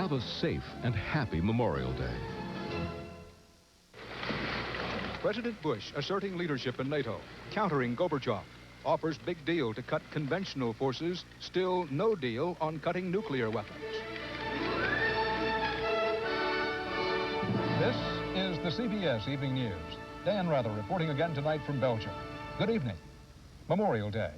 Have a safe and happy Memorial Day. President Bush asserting leadership in NATO, countering Gorbachev, offers big deal to cut conventional forces, still no deal on cutting nuclear weapons. This is the CBS Evening News. Dan Rather reporting again tonight from Belgium. Good evening. Memorial Day.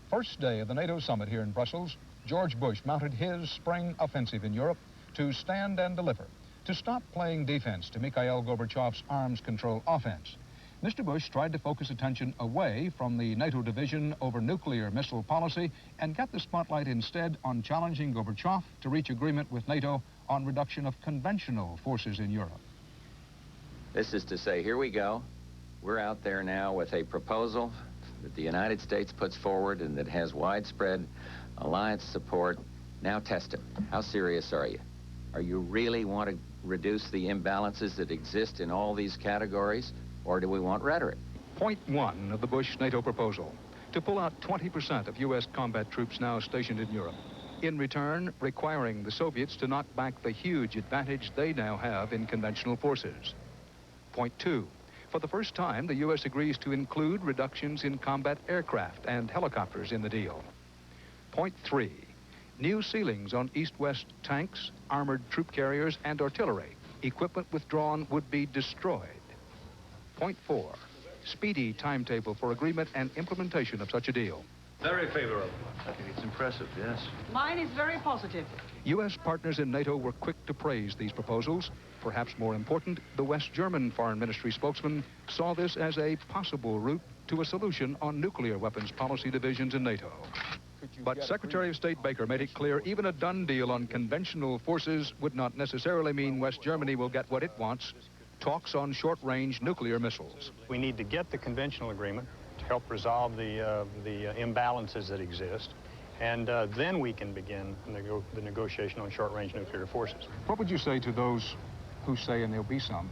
First day of the NATO summit here in Brussels, George Bush mounted his spring offensive in Europe to stand and deliver, to stop playing defense to Mikhail Gorbachev's arms control offense. Mr. Bush tried to focus attention away from the NATO division over nuclear missile policy and get the spotlight instead on challenging Gorbachev to reach agreement with NATO on reduction of conventional forces in Europe. This is to say, here we go. We're out there now with a proposal that the United States puts forward and that has widespread alliance support. Now test it. How serious are you? Are you really want to reduce the imbalances that exist in all these categories, or do we want rhetoric? Point one of the Bush NATO proposal, to pull out 20% of U.S. combat troops now stationed in Europe. In return, requiring the Soviets to knock back the huge advantage they now have in conventional forces. Point two, for the first time, the U.S. agrees to include reductions in combat aircraft and helicopters in the deal. Point three, new ceilings on east-west tanks, armored troop carriers, and artillery. Equipment withdrawn would be destroyed. Point four, speedy timetable for agreement and implementation of such a deal. Very favorable. I think it's impressive, yes. Mine is very positive. U.S. partners in NATO were quick to praise these proposals. Perhaps more important, the West German Foreign Ministry spokesman saw this as a possible route to a solution on nuclear weapons policy divisions in NATO. But Secretary of State Baker made it clear even a done deal on conventional forces would not necessarily mean West Germany will get what it wants, talks on short-range nuclear missiles. We need to get the conventional agreement to help resolve the imbalances that exist, and then we can begin the negotiation on short-range nuclear forces. What would you say to those who say, and there'll be some,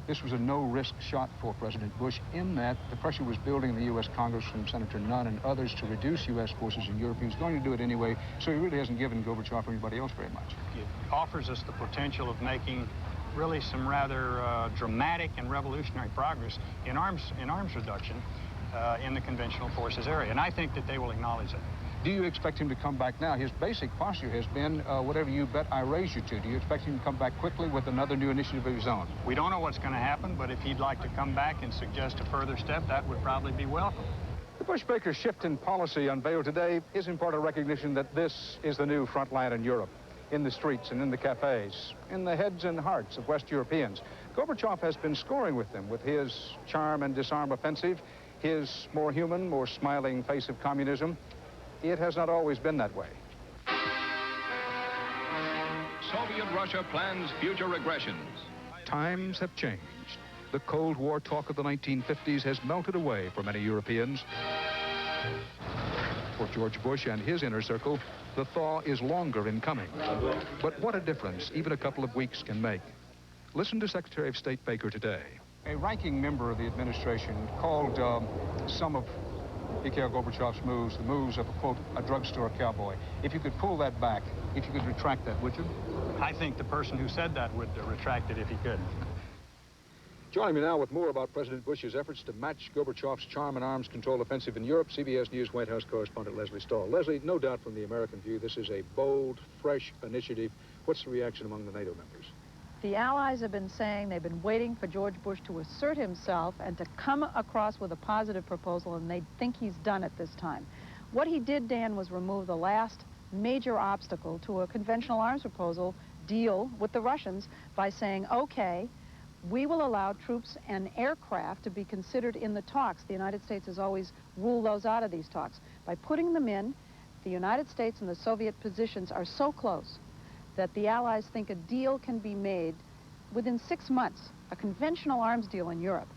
this was a no-risk shot for President Bush in that the pressure was building in the U.S. Congress from Senator Nunn and others to reduce U.S. forces in Europe. He was going to do it anyway, so he really hasn't given Gorbachev or anybody else very much. It offers us the potential of making really some rather dramatic and revolutionary progress in arms reduction in the conventional forces area, and I think that they will acknowledge that. Do you expect him to come back now? His basic posture has been, whatever you bet, I raise you to. Do you expect him to come back quickly with another new initiative of his own? We don't know what's going to happen, but if he'd like to come back and suggest a further step, that would probably be welcome. The Bush-Baker shift in policy unveiled today is in part a recognition that this is the new front line in Europe, in the streets and in the cafes, in the heads and hearts of West Europeans. Gorbachev has been scoring with them with his charm and disarm offensive, his more human, more smiling face of communism. It has not always been that way. Soviet Russia plans future aggressions. Times have changed. The Cold War talk of the 1950s has melted away for many Europeans. For George Bush and his inner circle, the thaw is longer in coming. But what a difference even a couple of weeks can make. Listen to Secretary of State Baker today. A ranking member of the administration called some of Mikhail Gorbachev's moves the moves of, quote, a drugstore cowboy. If you could pull that back, if you could retract that, would you? I think the person who said that would retract it if he could. Joining me now with more about President Bush's efforts to match Gorbachev's charm and arms control offensive in Europe, CBS News White House correspondent Leslie Stahl. Leslie, no doubt from the American view, this is a bold, fresh initiative. What's the reaction among the NATO members? The Allies have been saying they've been waiting for George Bush to assert himself and to come across with a positive proposal, and they think he's done it this time. What he did, Dan, was remove the last major obstacle to a conventional arms proposal deal with the Russians by saying, okay, we will allow troops and aircraft to be considered in the talks. The United States has always ruled those out of these talks. By putting them in, the United States and the Soviet positions are so close that the Allies think a deal can be made within 6 months, a conventional arms deal in Europe.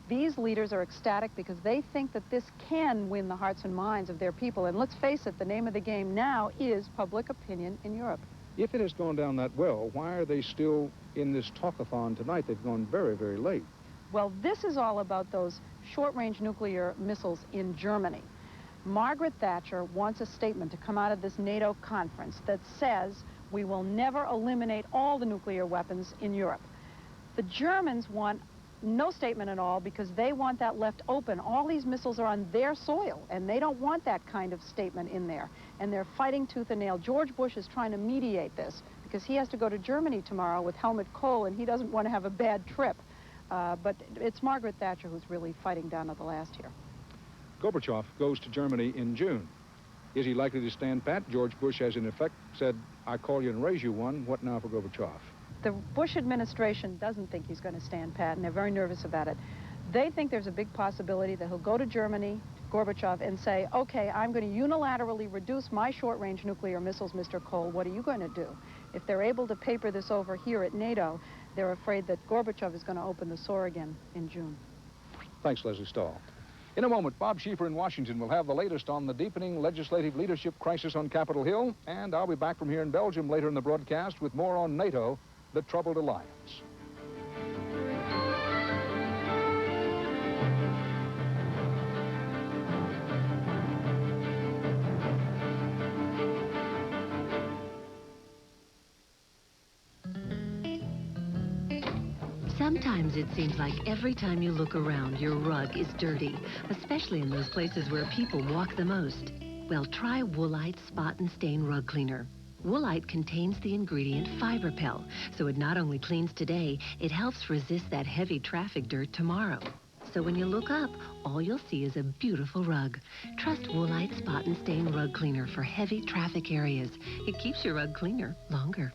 These leaders are ecstatic because they think that this can win the hearts and minds of their people. And let's face it, the name of the game now is public opinion in Europe. If it has gone down that well, why are they still in this talkathon tonight? They've gone very, very late. Well, this is all about those short-range nuclear missiles in Germany. Margaret Thatcher wants a statement to come out of this NATO conference that says We will never eliminate all the nuclear weapons in Europe. The Germans want no statement at all because they want that left open. All these missiles are on their soil, and they don't want that kind of statement in there. And they're fighting tooth and nail. George Bush is trying to mediate this because he has to go to Germany tomorrow with Helmut Kohl, and he doesn't want to have a bad trip. But it's Margaret Thatcher who's really fighting down at the last here. Gorbachev goes to Germany in June. Is he likely to stand pat? George Bush has, in effect, said, I call you and raise you one. What now for Gorbachev? The Bush administration doesn't think he's going to stand pat, and they're very nervous about it. They think there's a big possibility that he'll go to Germany, Gorbachev, and say, okay, I'm going to unilaterally reduce my short-range nuclear missiles, Mr. Kohl. What are you going to do? If they're able to paper this over here at NATO, they're afraid that Gorbachev is going to open the sore again in June. Thanks, Leslie Stahl. In a moment, Bob Schieffer in Washington will have the latest on the deepening legislative leadership crisis on Capitol Hill, and I'll be back from here in Belgium later in the broadcast with more on NATO, the troubled alliance. Sometimes it seems like every time you look around, your rug is dirty, especially in those places where people walk the most. Well, try Woolite Spot and Stain Rug Cleaner. Woolite contains the ingredient Fiberpel, so it not only cleans today, it helps resist that heavy traffic dirt tomorrow. So when you look up, all you'll see is a beautiful rug. Trust Woolite Spot and Stain Rug Cleaner for heavy traffic areas. It keeps your rug cleaner longer.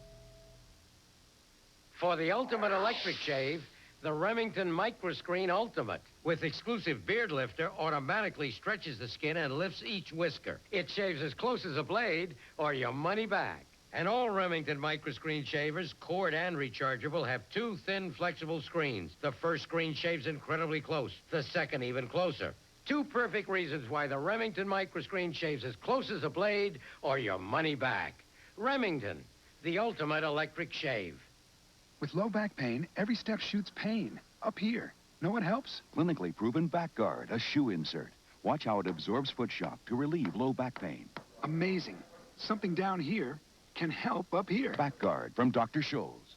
For the ultimate electric shave, the Remington Microscreen Ultimate. With exclusive beard lifter, automatically stretches the skin and lifts each whisker. It shaves as close as a blade or your money back. And all Remington Microscreen shavers, cord and rechargeable, have two thin, flexible screens. The first screen shaves incredibly close, the second even closer. Two perfect reasons why the Remington Microscreen shaves as close as a blade or your money back. Remington, the ultimate electric shave. With low back pain, every step shoots pain. Up here. Know what helps? Clinically proven Back Guard, a shoe insert. Watch how it absorbs foot shock to relieve low back pain. Amazing. Something down here can help up here. Back Guard from Dr. Scholl's.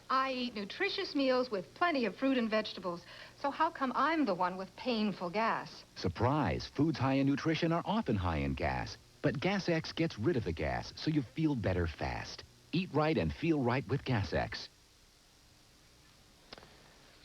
I eat nutritious meals with plenty of fruit and vegetables. So how come I'm the one with painful gas? Surprise! Foods high in nutrition are often high in gas. But Gas X gets rid of the gas, so you feel better fast. Eat right and feel right with Gas X.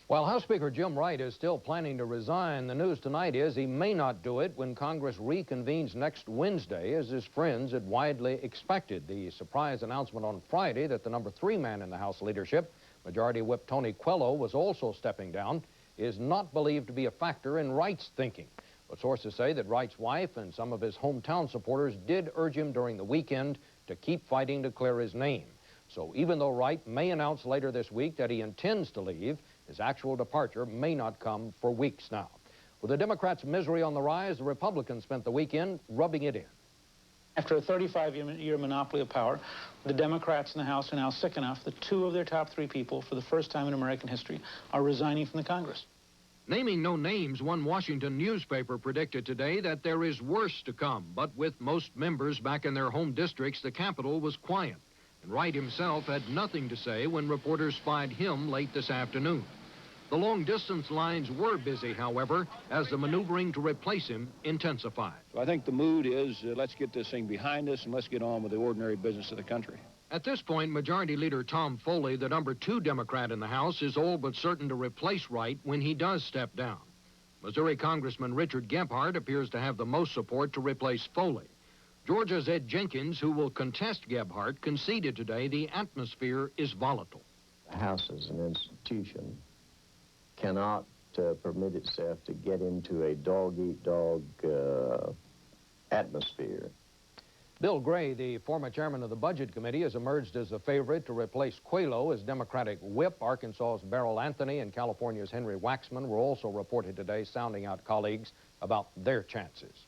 While House Speaker Jim Wright is still planning to resign, the news tonight is he may not do it when Congress reconvenes next Wednesday, as his friends had widely expected. The surprise announcement on Friday that the number 3 man in the House leadership, Majority Whip Tony Quello, was also stepping down, is not believed to be a factor in Wright's thinking. But sources say that Wright's wife and some of his hometown supporters did urge him during the weekend to keep fighting to clear his name. So even though Wright may announce later this week that he intends to leave, his actual departure may not come for weeks now. With the Democrats' misery on the rise, the Republicans spent the weekend rubbing it in. After a 35-year monopoly of power, the Democrats in the House are now sick enough that 2 of their top 3 people, for the first time in American history, are resigning from the Congress. Naming no names, one Washington newspaper predicted today that there is worse to come. But with most members back in their home districts, the Capitol was quiet. And Wright himself had nothing to say when reporters spied him late this afternoon. The long-distance lines were busy, however, as the maneuvering to replace him intensified. So I think the mood is, let's get this thing behind us and let's get on with the ordinary business of the country. At this point, Majority Leader Tom Foley, the number 2 Democrat in the House, is all but certain to replace Wright when he does step down. Missouri Congressman Richard Gebhardt appears to have the most support to replace Foley. Georgia's Ed Jenkins, who will contest Gebhardt, conceded today the atmosphere is volatile. The House as an institution cannot permit itself to get into a dog-eat-dog atmosphere. Bill Gray, the former chairman of the Budget Committee, has emerged as a favorite to replace Quello as Democratic whip. Arkansas's Beryl Anthony and California's Henry Waxman were also reported today sounding out colleagues about their chances.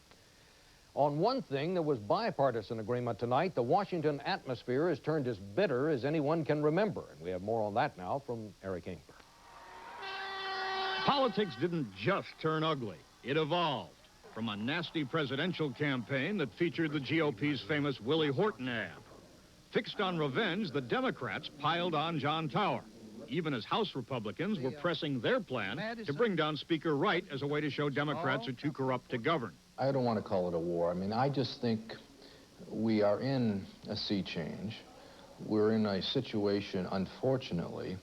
On one thing, there was bipartisan agreement tonight. The Washington atmosphere has turned as bitter as anyone can remember. And we have more on that now from Eric Ingber. Politics didn't just turn ugly. It evolved from a nasty presidential campaign that featured the GOP's famous Willie Horton ad Fixed on revenge, the Democrats piled on John Tower, even as House Republicans were pressing their plan to bring down Speaker Wright as a way to show Democrats are too corrupt to govern. I don't want to call it a war. I mean, I just think we are in a sea change. We're in a situation, unfortunately,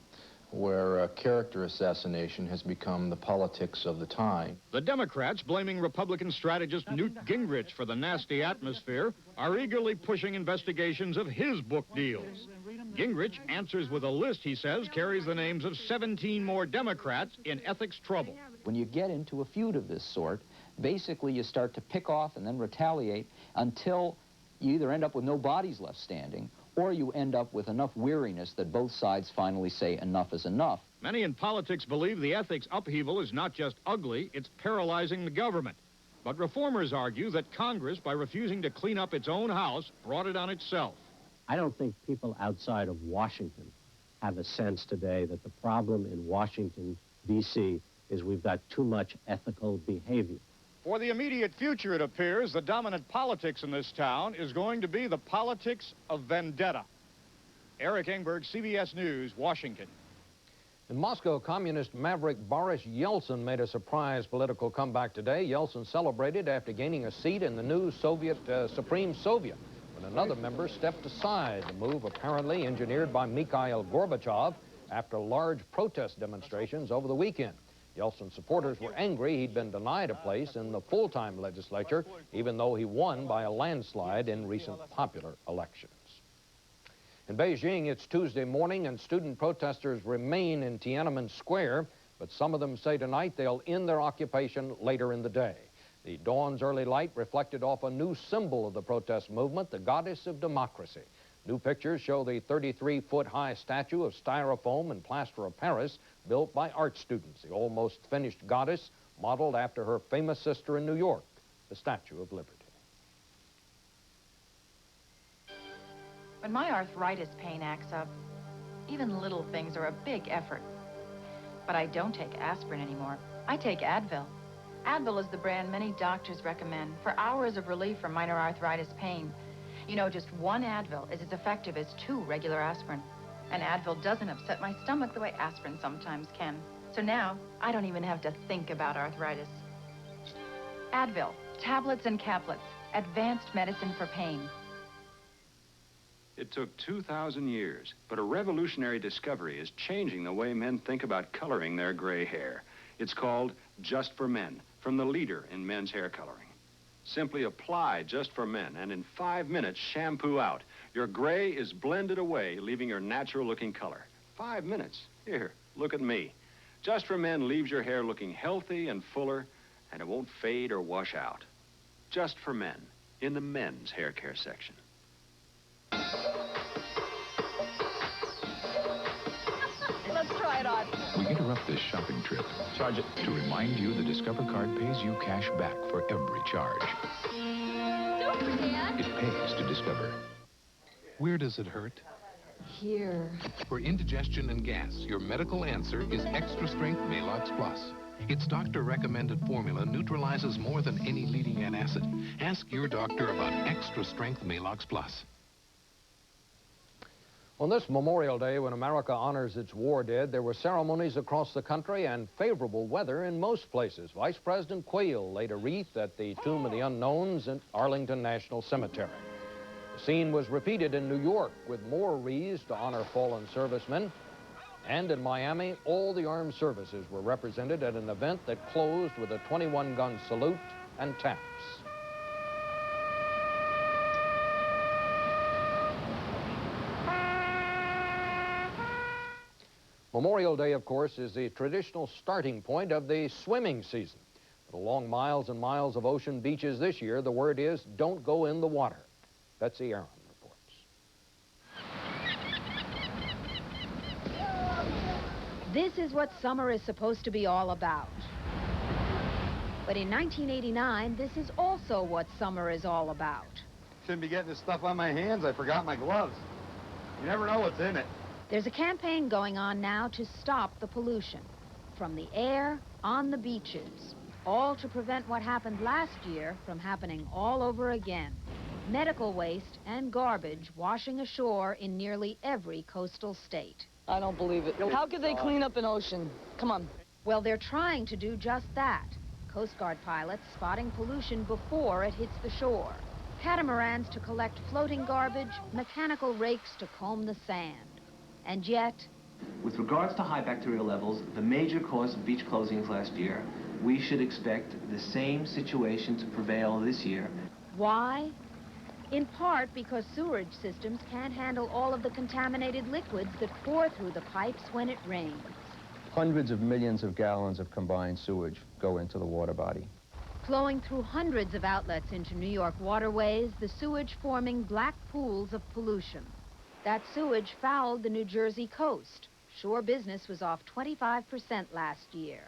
where character assassination has become the politics of the time. The Democrats, blaming Republican strategist Newt Gingrich for the nasty atmosphere, are eagerly pushing investigations of his book deals. Gingrich answers with a list, he says, carries the names of 17 more Democrats in ethics trouble. When you get into a feud of this sort, basically you start to pick off and then retaliate until you either end up with no bodies left standing, or you end up with enough weariness that both sides finally say enough is enough. Many in politics believe the ethics upheaval is not just ugly, it's paralyzing the government. But reformers argue that Congress, by refusing to clean up its own house, brought it on itself. I don't think people outside of Washington have a sense today that the problem in Washington, D.C. is we've got too much ethical behavior. For the immediate future, it appears, the dominant politics in this town is going to be the politics of vendetta. Eric Engberg, CBS News, Washington. In Moscow, communist maverick Boris Yeltsin made a surprise political comeback today. Yeltsin celebrated after gaining a seat in the new Supreme Soviet when another member stepped aside, the move apparently engineered by Mikhail Gorbachev after large protest demonstrations over the weekend. Yeltsin supporters were angry he'd been denied a place in the full-time legislature, even though he won by a landslide in recent popular elections. In Beijing, it's Tuesday morning, and student protesters remain in Tiananmen Square, but some of them say tonight they'll end their occupation later in the day. The dawn's early light reflected off a new symbol of the protest movement, the goddess of democracy. New pictures show the 33-foot-high statue of styrofoam and plaster of Paris built by art students, the almost finished goddess modeled after her famous sister in New York, the Statue of Liberty. When my arthritis pain acts up, even little things are a big effort. But I don't take aspirin anymore. I take Advil. Advil is the brand many doctors recommend for hours of relief from minor arthritis pain. You know, just one Advil is as effective as 2 regular aspirin. And Advil doesn't upset my stomach the way aspirin sometimes can. So now, I don't even have to think about arthritis. Advil, tablets and caplets, advanced medicine for pain. It took 2,000 years, but a revolutionary discovery is changing the way men think about coloring their gray hair. It's called Just for Men, from the leader in men's hair coloring. Simply apply Just for Men, and in 5 minutes, shampoo out. Your gray is blended away, leaving your natural-looking color. 5 minutes. Here, look at me. Just for Men leaves your hair looking healthy and fuller, and it won't fade or wash out. Just for Men, in the men's hair care section. Let's try it on. We interrupt this shopping trip. Charge it. To remind you the Discover card pays you cash back for every charge. Super, Dad. It pays to Discover. Where does it hurt? Here. For indigestion and gas, your medical answer is Extra Strength Maalox Plus. Its doctor-recommended formula neutralizes more than any leading antacid. Ask your doctor about Extra Strength Maalox Plus. On this Memorial Day, when America honors its war dead, there were ceremonies across the country and favorable weather in most places. Vice President Quayle laid a wreath at the Tomb of the Unknowns in Arlington National Cemetery. The scene was repeated in New York with more wreaths to honor fallen servicemen. And in Miami, all the armed services were represented at an event that closed with a 21-gun salute and taps. Memorial Day, of course, is the traditional starting point of the swimming season. But along miles and miles of ocean beaches this year, the word is, don't go in the water. Betsy Aaron reports. This is what summer is supposed to be all about. But in 1989, this is also what summer is all about. Shouldn't be getting this stuff on my hands. I forgot my gloves. You never know what's in it. There's a campaign going on now to stop the pollution. From the air, on the beaches, all to prevent what happened last year from happening all over again. medical waste, and garbage washing ashore in nearly every coastal state. I don't believe it. How could they clean up an ocean? Come on. Well, they're trying to do just that. Coast Guard pilots spotting pollution before it hits the shore. Catamarans to collect floating garbage, mechanical rakes to comb the sand. And yet... With regards to high bacterial levels, the major cause of beach closings last year, we should expect the same situation to prevail this year. Why? In part because sewerage systems can't handle all of the contaminated liquids that pour through the pipes when it rains. Hundreds of millions of gallons of combined sewage go into the water body. Flowing through hundreds of outlets into New York waterways, the sewage forming black pools of pollution. That sewage fouled the New Jersey coast. Shore business was off 25% last year.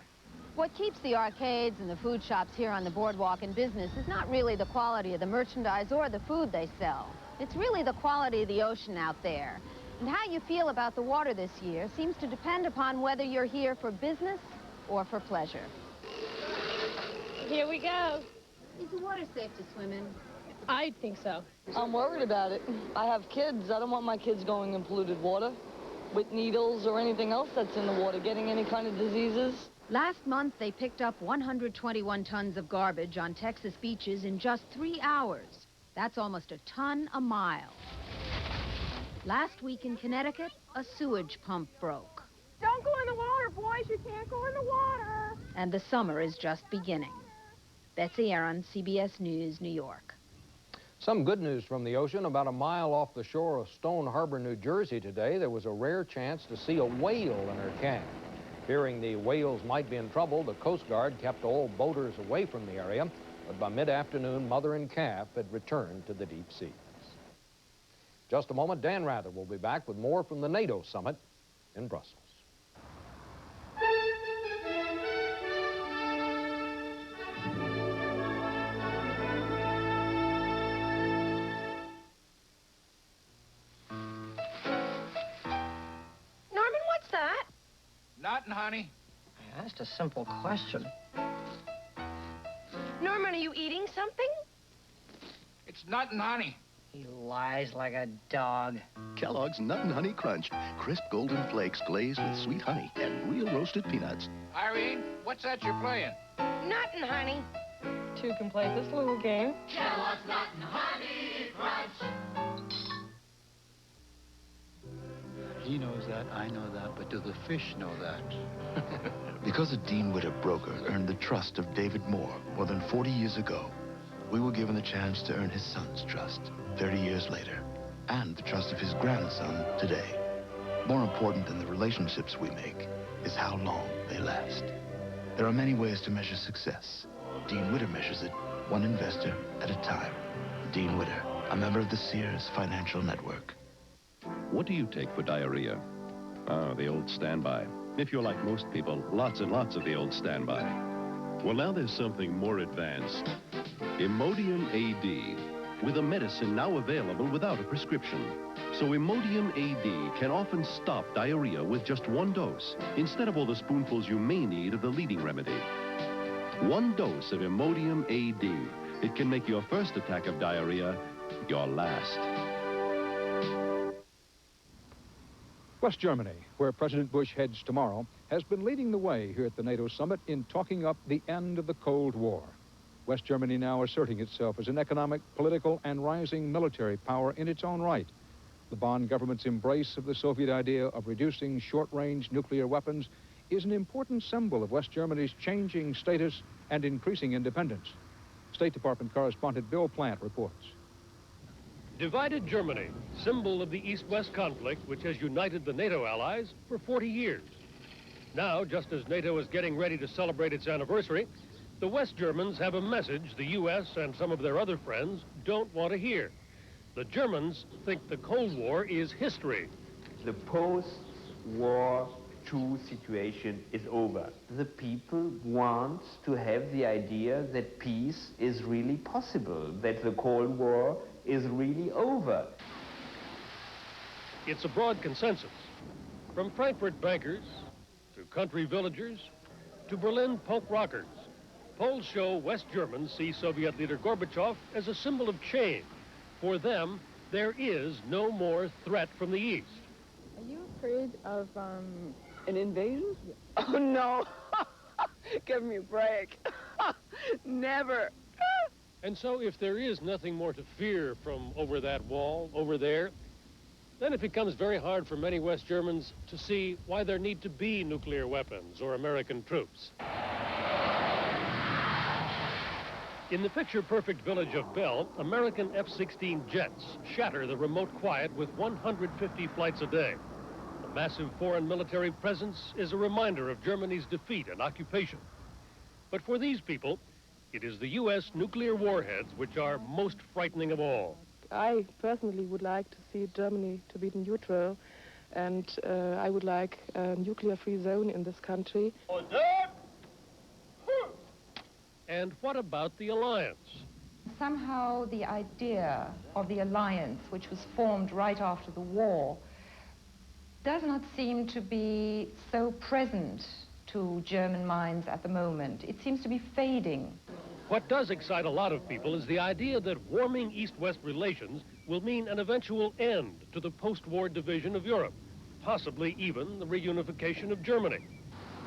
What keeps the arcades and the food shops here on the boardwalk in business is not really the quality of the merchandise or the food they sell. It's really the quality of the ocean out there. And how you feel about the water this year seems to depend upon whether you're here for business or for pleasure. Here we go. Is the water safe to swim in? I think so. I'm worried about it. I have kids. I don't want my kids going in polluted water with needles or anything else that's in the water, getting any kind of diseases. Last month, they picked up 121 tons of garbage on Texas beaches in just 3 hours. That's almost a ton a mile. Last week in Connecticut, a sewage pump broke. Don't go in the water, boys. You can't go in the water. And the summer is just beginning. Betsy Aaron, CBS News, New York. Some good news from the ocean. About a mile off the shore of Stone Harbor, New Jersey today, there was a rare chance to see a whale in her calf. Fearing the whales might be in trouble, the Coast Guard kept all boaters away from the area, but by mid-afternoon, mother and calf had returned to the deep seas. Just a moment, Dan Rather will be back with more from the NATO summit in Brussels. Norman, what's that? Nothing, honey. I asked a simple question. Norman, are you eating something? It's nothing, honey. He lies like a dog. Kellogg's Nut and Honey Crunch. Crisp golden flakes glazed with sweet honey and real roasted peanuts. Irene, what's that you're playing? Nothing, honey. Two can play this little game. Kellogg's Nut and Honey Crunch. He knows that, I know that, but do the fish know that? Because a Dean Witter broker earned the trust of David Moore more than 40 years ago, we were given the chance to earn his son's trust 30 years later, and the trust of his grandson today. More important than the relationships we make is how long they last. There are many ways to measure success. Dean Witter measures it one investor at a time. Dean Witter, a member of the Sears Financial Network. What do you take for diarrhea? Ah, the old standby. If you're like most people, lots and lots of the old standby. Well, now there's something more advanced. Imodium AD, with a medicine now available without a prescription. So Imodium AD can often stop diarrhea with just one dose, instead of all the spoonfuls you may need of the leading remedy. One dose of Imodium AD. It can make your first attack of diarrhea your last. West Germany, where President Bush heads tomorrow, has been leading the way here at the NATO summit in talking up the end of the Cold War. West Germany now asserting itself as an economic, political, and rising military power in its own right. The Bonn government's embrace of the Soviet idea of reducing short-range nuclear weapons is an important symbol of West Germany's changing status and increasing independence. State Department correspondent Bill Plant reports. Divided Germany, symbol of the East-West conflict which has united the NATO allies for 40 years. Now, just as NATO is getting ready to celebrate its anniversary, the West Germans have a message the U.S. and some of their other friends don't want to hear. The Germans think the Cold War is history. The post-war true situation is over. The people want to have the idea that peace is really possible, that the Cold War is really over. It's a broad consensus. From Frankfurt bankers, to country villagers, to Berlin punk rockers, polls show West Germans see Soviet leader Gorbachev as a symbol of change, For them, there is no more threat from the East. Are you afraid of an invasion? Oh, no. Give me a break. Never. And so if there is nothing more to fear from over that wall, over there, then it becomes very hard for many West Germans to see why there need to be nuclear weapons or American troops. In the picture-perfect village of Bell, American F-16 jets shatter the remote quiet with 150 flights a day. The massive foreign military presence is a reminder of Germany's defeat and occupation. But for these people, it is the U.S. nuclear warheads which are most frightening of all. I personally would like to see Germany to be neutral, and I would like a nuclear-free zone in this country. And what about the alliance? Somehow the idea of the alliance, which was formed right after the war, does not seem to be so present to German minds at the moment. It seems to be fading. What does excite a lot of people is the idea that warming East-West relations will mean an eventual end to the post-war division of Europe, possibly even the reunification of Germany.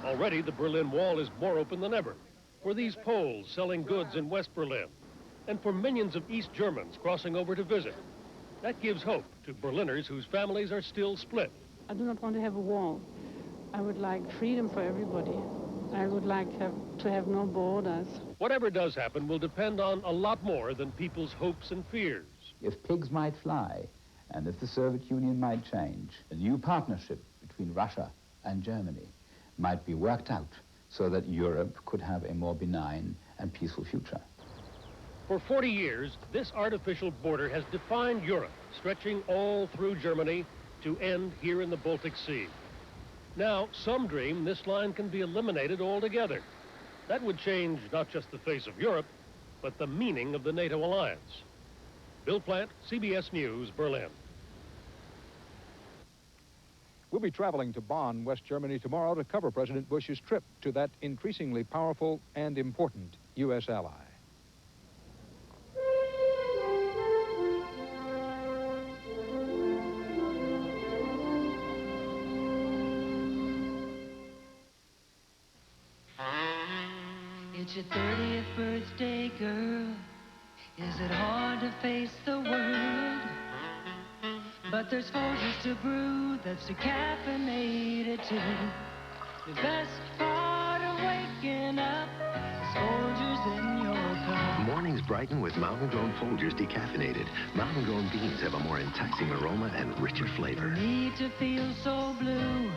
Already the Berlin Wall is more open than ever for these Poles selling goods in West Berlin, and for millions of East Germans crossing over to visit. That gives hope to Berliners whose families are still split. I do not want to have a wall. I would like freedom for everybody. I would like to have no borders. Whatever does happen will depend on a lot more than people's hopes and fears. If pigs might fly, and if the Soviet Union might change, a new partnership between Russia and Germany might be worked out so that Europe could have a more benign and peaceful future. For 40 years, this artificial border has defined Europe, stretching all through Germany to end here in the Baltic Sea. Now, some dream this line can be eliminated altogether. That would change not just the face of Europe, but the meaning of the NATO alliance. Bill Plant, CBS News, Berlin. We'll be traveling to Bonn, West Germany tomorrow to cover President Bush's trip to that increasingly powerful and important U.S. ally. It's your 30th birthday, girl. Is it hard to face the world? But there's Folgers to brew that's decaffeinated too. The best part of waking up is Folgers in your cup. Mornings brighten with mountain-grown Folgers decaffeinated. Mountain-grown beans have a more enticing aroma and richer flavor. Need to feel so blue,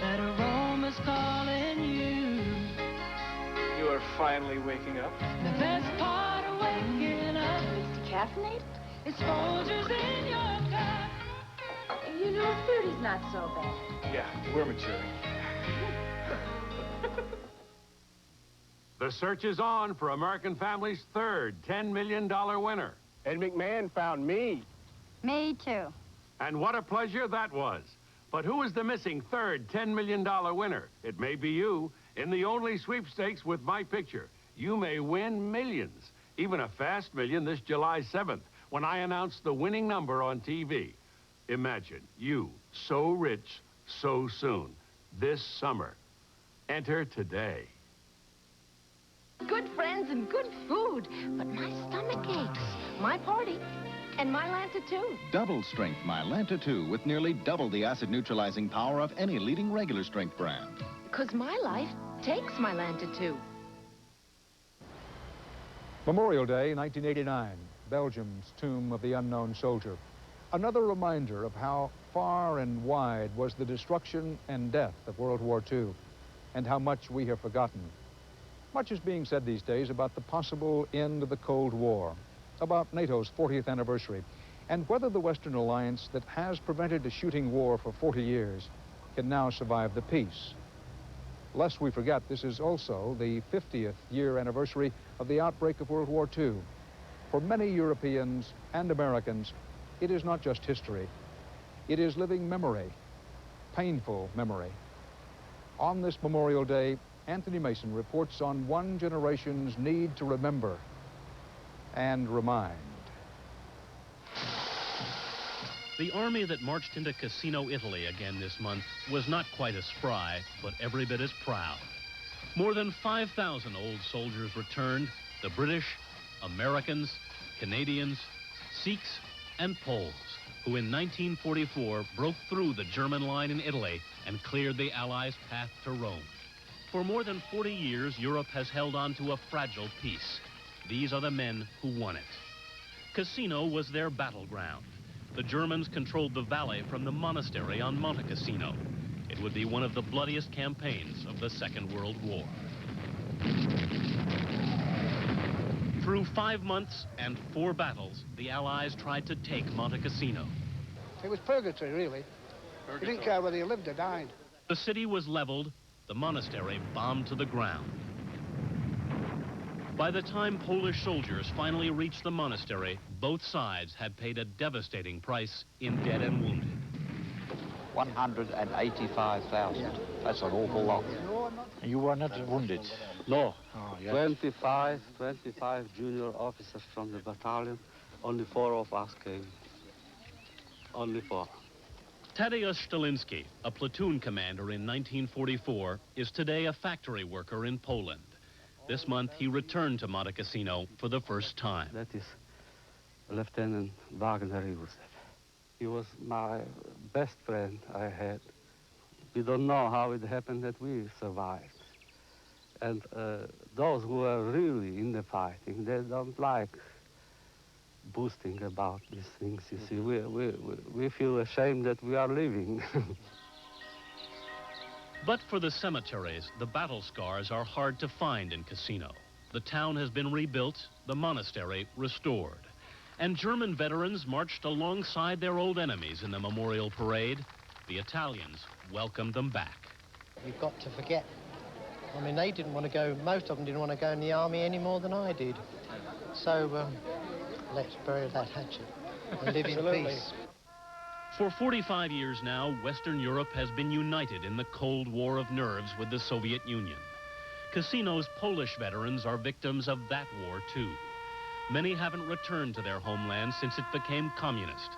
that aroma's calling you. You are finally waking up. The best part of waking up is decaffeinated. It's Folgers in your cup. You know, 30's not so bad. Yeah, we're maturing. The search is on for American Family's third $10 million winner. Ed McMahon found me. Me too. And what a pleasure that was. But who is the missing third $10 million winner? It may be you. In the only sweepstakes with my picture, you may win millions, even a fast million this July 7th, when I announce the winning number on TV. Imagine you, so rich, so soon, this summer. Enter today. Good friends and good food, but my stomach aches. My party, and my Lanta too. Double strength Mylanta 2 with nearly double the acid neutralizing power of any leading regular strength brand. Because my life takes my Lanta too. Memorial Day, 1989, Belgium's Tomb of the Unknown Soldier. Another reminder of how far and wide was the destruction and death of World War II, and how much we have forgotten. Much is being said these days about the possible end of the Cold War, about NATO's 40th anniversary, and whether the Western alliance that has prevented a shooting war for 40 years can now survive the peace. Lest we forget, this is also the 50th year anniversary of the outbreak of World War II. For many Europeans and Americans, it is not just history. It is living memory, painful memory. On this Memorial Day, Anthony Mason reports on one generation's need to remember and remind. The army that marched into Cassino, Italy again this month was not quite as spry, but every bit as proud. More than 5,000 old soldiers returned, the British, Americans, Canadians, Sikhs, and Poles, who in 1944 broke through the German line in Italy and cleared the Allies' path to Rome. For more than 40 years, Europe has held on to a fragile peace. These are the men who won it. Cassino was their battleground. The Germans controlled the valley from the monastery on Monte Cassino. It would be one of the bloodiest campaigns of the Second World War. Through 5 months and 4 battles, the Allies tried to take Monte Cassino. It was purgatory, really. You didn't care whether you lived or died. The city was leveled, the monastery bombed to the ground. By the time Polish soldiers finally reached the monastery, both sides had paid a devastating price in dead and wounded. 185,000. That's an awful lot. You were not wounded? No. Oh, yes. 25 junior officers from the battalion. Only 4 of us came. Only 4. Tadeusz Staliński, a platoon commander in 1944, is today a factory worker in Poland. This month, he returned to Monte Cassino for the first time. That is Lieutenant Wagner. He was my best friend I had. We don't know how it happened that we survived. And those who are really in the fighting, they don't like boasting about these things. You see, we feel ashamed that we are living. But for the cemeteries, the battle scars are hard to find in Cassino. The town has been rebuilt, the monastery restored. And German veterans marched alongside their old enemies in the memorial parade. The Italians welcomed them back. You've got to forget. I mean, they didn't want to go, most of them didn't want to go in the army any more than I did. So, let's bury that hatchet and live in peace. For 45 years now, Western Europe has been united in the Cold War of nerves with the Soviet Union. Cassino's Polish veterans are victims of that war, too. Many haven't returned to their homeland since it became communist.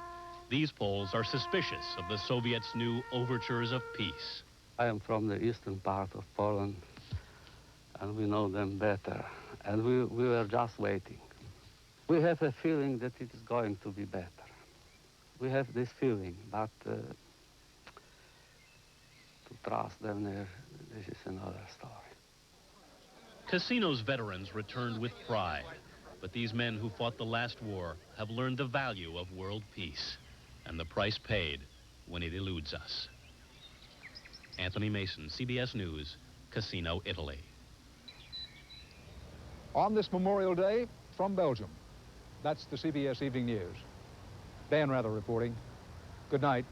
These Poles are suspicious of the Soviets' new overtures of peace. I am from the eastern part of Poland, and we know them better. And we were just waiting. We have a feeling that it is going to be better. We have this feeling, but to trust them there, this is another story. Cassino's veterans returned with pride, but these men who fought the last war have learned the value of world peace and the price paid when it eludes us. Anthony Mason, CBS News, Cassino, Italy. On this Memorial Day, from Belgium, that's the CBS Evening News. Dan Rather reporting. Good night.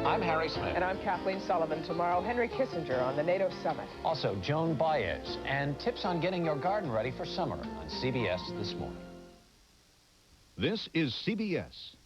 I'm Harry Smith. And I'm Kathleen Sullivan. Tomorrow, Henry Kissinger on the NATO summit. Also, Joan Baez and tips on getting your garden ready for summer on CBS This Morning. This is CBS.